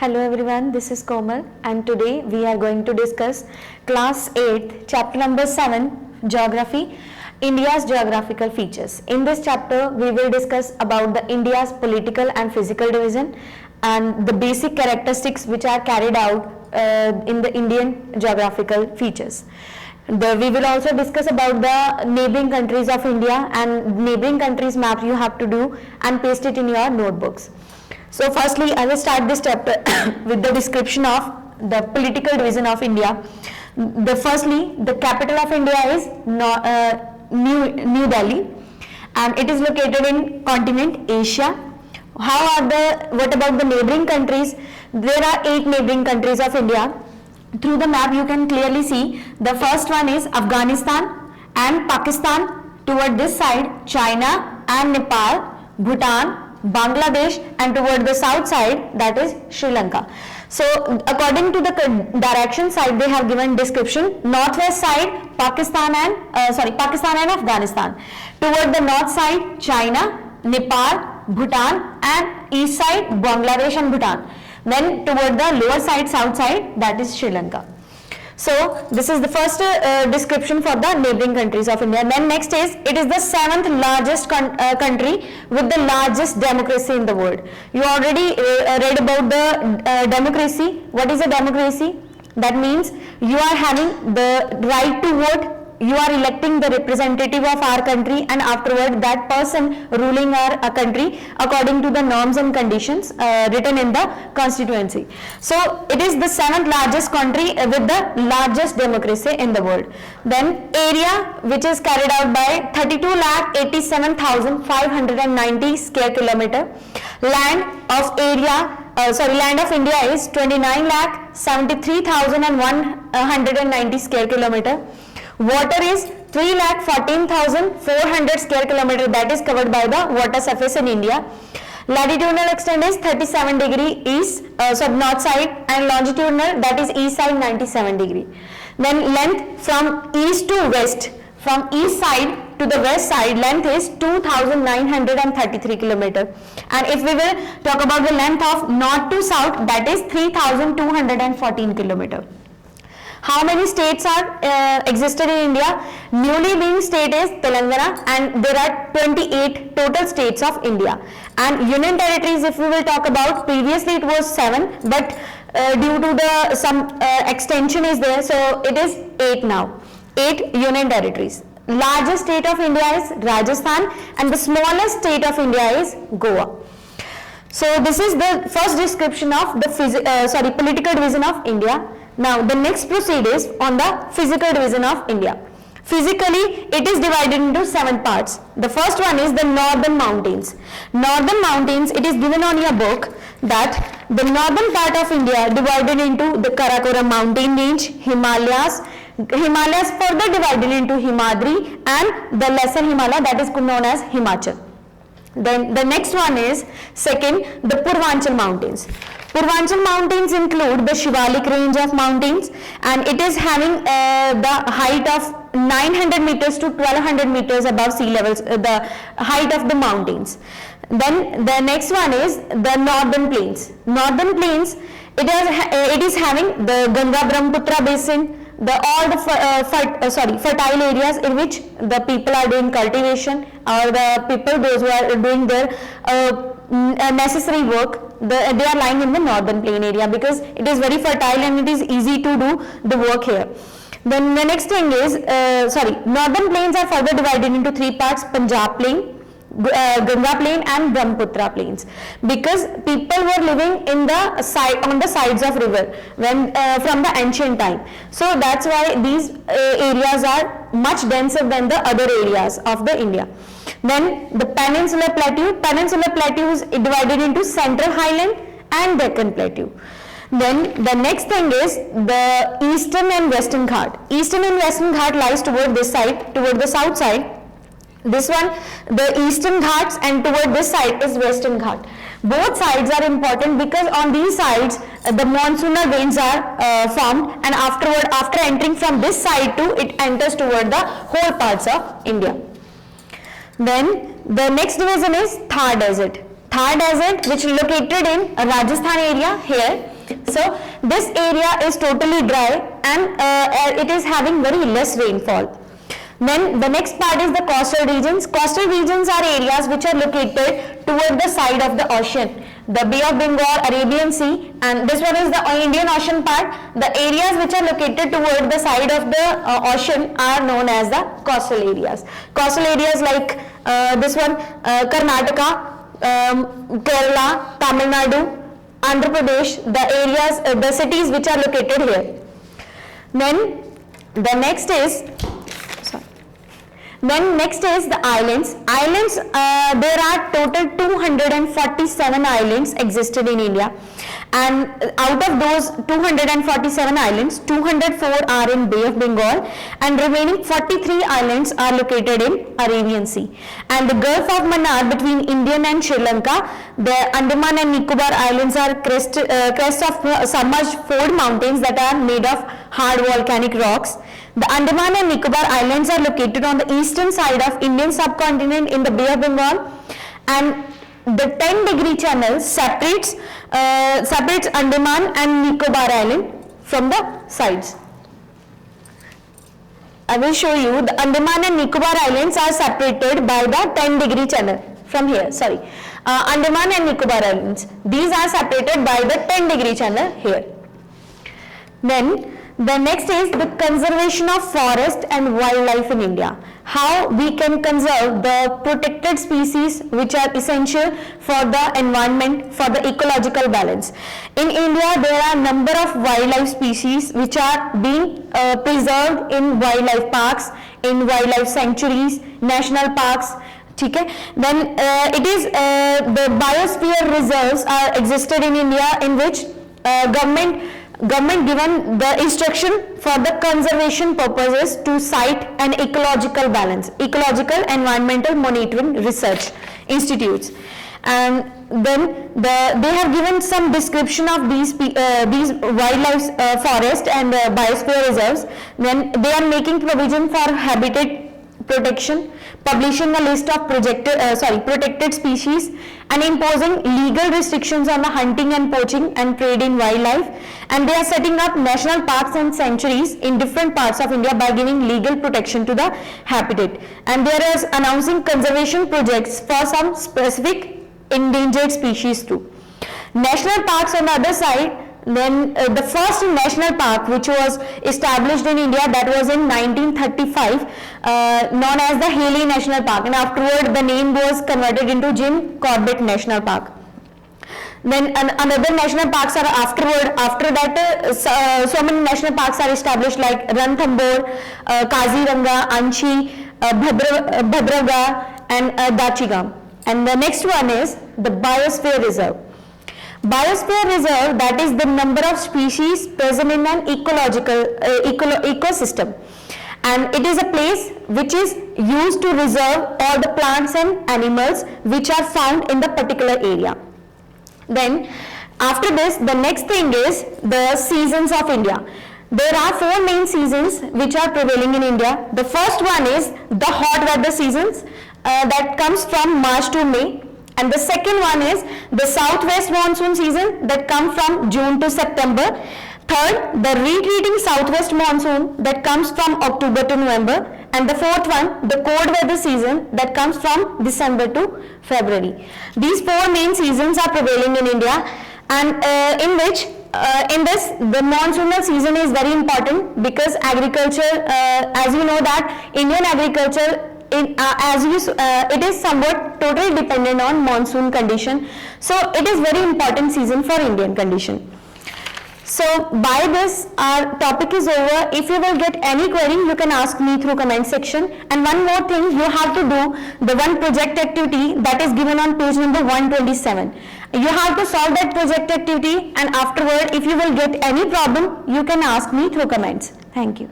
Hello everyone, this is Komal and today we are going to discuss class 8 chapter number 7 geography, India's geographical features. In this chapter we will discuss about the India's political and physical division and the basic characteristics which are carried out in the Indian geographical features. We will also discuss about the neighboring countries of India and neighboring countries map you have to do and paste it in your notebooks. So firstly, I will start this chapter with the description of the political division of India. Firstly, the capital of India is New Delhi, and it is located in continent Asia. What about the neighboring countries? There are 8 neighboring countries of India. Through the map, you can clearly see the first one is Afghanistan and Pakistan. Toward this side, China and Nepal, Bhutan, Bangladesh, and toward the south side, that is Sri Lanka. So according to the direction side, they have given description. Northwest side, Pakistan and Afghanistan. Toward the north side, China, Nepal, Bhutan, and east side, Bangladesh and Bhutan. Then toward the lower side, south side, that is Sri Lanka. So this is the first description for the neighboring countries of India. Then next is, it is the 7th largest country with the largest democracy in the world. You already read about the democracy. What is a democracy? That means you are having the right to vote. You are electing the representative of our country, and afterward that person ruling our country according to the norms and conditions written in the constituency. So it is the 7th largest country with the largest democracy in the world. Then area, which is carried out by 32,87,590 square kilometer. Land of India is 29,73,190 square kilometer. Water is 3,14,400 square kilometer, that is covered by the water surface in India. Latitudinal extent is 37 degree north side, and longitudinal, that is east side, 97 degree. Then length from east to west, from east side to the west side, length is 2,933 kilometer. And if we will talk about the length of north to south, that is 3,214 kilometer. How many states are existed in India? Newly being state is Telangana, and there are 28 total states of India. And union territories, if we will talk about, previously it was 7, but due to some extension is there, so it is 8 now. 8 union territories. Largest state of India is Rajasthan, and the smallest state of India is Goa. So this is the first description of the political division of India. Now the next proceed is on the physical division of India. Physically, it is divided into 7 parts. The first one is the northern mountains. Northern mountains, it is given on your book that the northern part of India divided into the Karakoram mountain range, Himalayas further divided into Himadri, and the lesser Himalaya, that is known as Himachal. Then the next one is second, the Purvanchal mountains. Purvanchal mountains include the Shivalik range of mountains, and it is having the height of 900 meters to 1200 meters above sea levels, the height of the mountains. Then the next one is the northern plains. Northern plains, it is having the Ganga Brahmaputra basin, fertile areas in which the people are doing cultivation, or the people, those who are doing their necessary work, they are lying in the northern plain area because it is very fertile and it is easy to do the work here. Then the next thing is, northern plains are further divided into 3 parts: Punjab plain, Ganga plain, and Brahmaputra plains, because people were living on the sides of river from the ancient time. So that's why these areas are much denser than the other areas of the India. Then the Peninsular Plateau is divided into Central Highland and Deccan Plateau. Then the next thing is the Eastern and Western Ghat. Eastern and Western Ghat lies toward this side, toward the south side. This one, the Eastern Ghats, and toward this side is Western Ghat. Both sides are important because on these sides the monsoonal rains are formed, and after entering from this side too, it enters toward the whole parts of India. Then the next division is Thar Desert. Thar Desert, which is located in Rajasthan area here. So this area is totally dry and it is having very less rainfall. Then the next part is the coastal regions. Coastal regions are areas which are located toward the side of the ocean. The Bay of Bengal, Arabian Sea, and this one is the Indian Ocean part. The areas which are located toward the side of the ocean are known as the coastal areas. Coastal areas like this one, Karnataka, Kerala, Tamil Nadu, Andhra Pradesh, the areas, the cities which are located here. Then the next is the islands. Islands, there are total 247 islands existed in India, and out of those 247 islands, 204 are in Bay of Bengal and remaining 43 islands are located in Arabian Sea. And the Gulf of Mannar between India and Sri Lanka, the Andaman and Nicobar Islands are crest of submerged fold mountains that are made of hard volcanic rocks. The Andaman and Nicobar Islands are located on the eastern side of Indian subcontinent in the Bay of Bengal, and the 10-degree channel separates Andaman and Nicobar Island from the sides. I will show you the Andaman and Nicobar Islands are separated by the 10-degree channel from here. Andaman and Nicobar Islands. These are separated by the 10-degree channel here. Then the next is the conservation of forest and wildlife in India. How we can conserve the protected species which are essential for the environment, for the ecological balance. In India, there are a number of wildlife species which are being preserved in wildlife parks, in wildlife sanctuaries, national parks. Okay. Then it is the biosphere reserves are existed in India, in which government given the instruction for the conservation purposes to cite an ecological balance, ecological environmental monitoring research institutes, and then they have given some description of these wildlife forest and biosphere reserves. Then they are making provision for habitat protection, publishing a list of protected species, and imposing legal restrictions on the hunting and poaching and trade in wildlife. And they are setting up national parks and sanctuaries in different parts of India by giving legal protection to the habitat. And they are announcing conservation projects for some specific endangered species too. National parks on the other side, then the first national park which was established in India, that was in 1935, known as the Haley National Park, and afterward the name was converted into Jim Corbett National Park. Then another national parks are after that so many national parks are established like Ranthambore, Kaziranga, Anchi, Bhadraga and Dachigam. And the next one is the Biosphere Reserve. Biosphere reserve, that is the number of species present in an ecosystem, and it is a place which is used to reserve all the plants and animals which are found in the particular area. Then after this, the next thing is the seasons of India. There are 4 main seasons which are prevailing in India. The first one is the hot weather seasons that comes from March to May. And the second one is the southwest monsoon season that comes from June to September. Third, the retreating southwest monsoon that comes from October to November. And the fourth one, the cold weather season that comes from December to February. These 4 main seasons are prevailing in India, and in this the monsoonal season is very important, because agriculture, as you know that Indian agriculture, it is somewhat totally dependent on monsoon condition, so it is very important season for Indian condition. So by this our topic is over. If you will get any query, you can ask me through comment section. And one more thing, you have to do the one project activity that is given on page number 127. You have to solve that project activity, and afterward if you will get any problem, you can ask me through comments. Thank you.